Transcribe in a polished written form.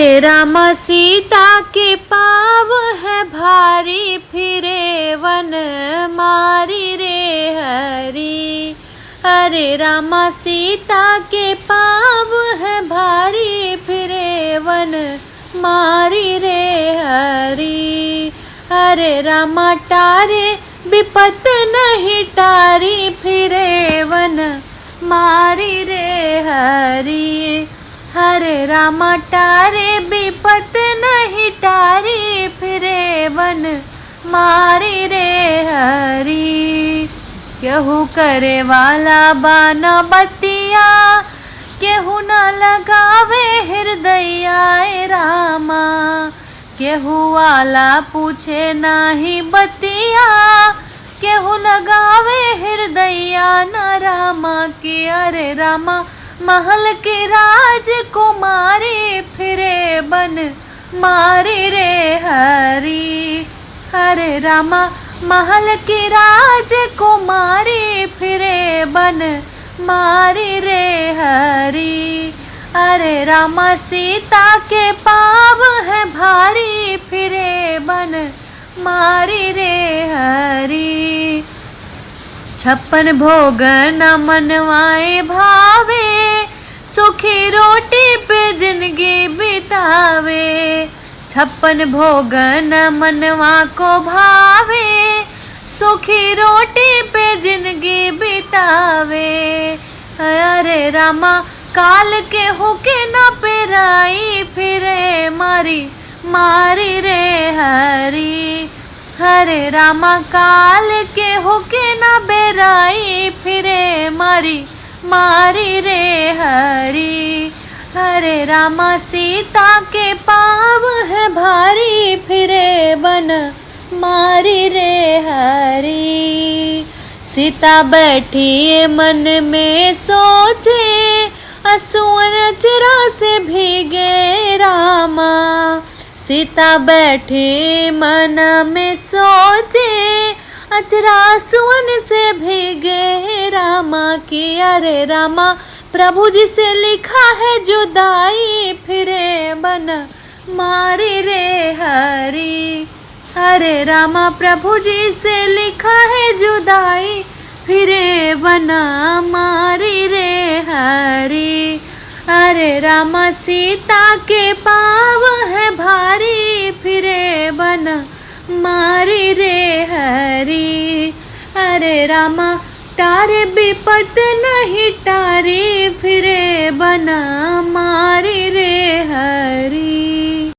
हरे राम सीता के पाव है भारी, फिरे वन मारी रे हरी। हरे राम सीता के पाव है भारी, फिरे वन मारी रे हरी। हरे राम टारे विपत नहीं टारी, फिरे वन मारी रे हरी। हरे राम टारे विपत नहीं टारी, फिरे वन मारी रे हरी। केहू करे वाला बाना बतिया, केहू न लगावे हृदया रामा। केहू वाला पूछे नाही बतिया, केहू लगावे हृदया न रामा के। अरे रामा महल के राजकुमारी, फिरे बन मारी रे हरी। हरे रामा महल की राजकुमारी, फिरे बन मारी रे हरी। अरे रामा सीता के पाव है भारी, फिरे बन मारी रे हरी। 56 भोग न मनवाए भावे, सुखी रोटी पे जिंदगी बितावे। 56 भोग न मनवा को भावे, सुखी रोटी पे जिंदगी बितावे। अरे रामा काल के हुके न पेराई, फिरे मारी रे हरी। हरे रामा काल के होके न बेराई, फिरे मारी रे हरी। हरे रामा सीता के पाव है भारी, फिरे बन मारी रे हरी। सीता बैठी मन में सोचे, असुअन अचरा से भीगे रामा। सीता बैठी मन में सोचे, अचरा सुवन से भीगे रामा की। अरे रामा प्रभु जी से लिखा है जुदाई, फिरे बन मारी रे हरी। हरे रामा प्रभु जी से लिखा है जुदाई, फिरे बना मारी रे हरी। अरे रामा सीता के पाव है भारी, फिरे बन मारी रे हरी। अरे रामा टारे विपत नहीं टारी, फिरे बन मारी रे हरी।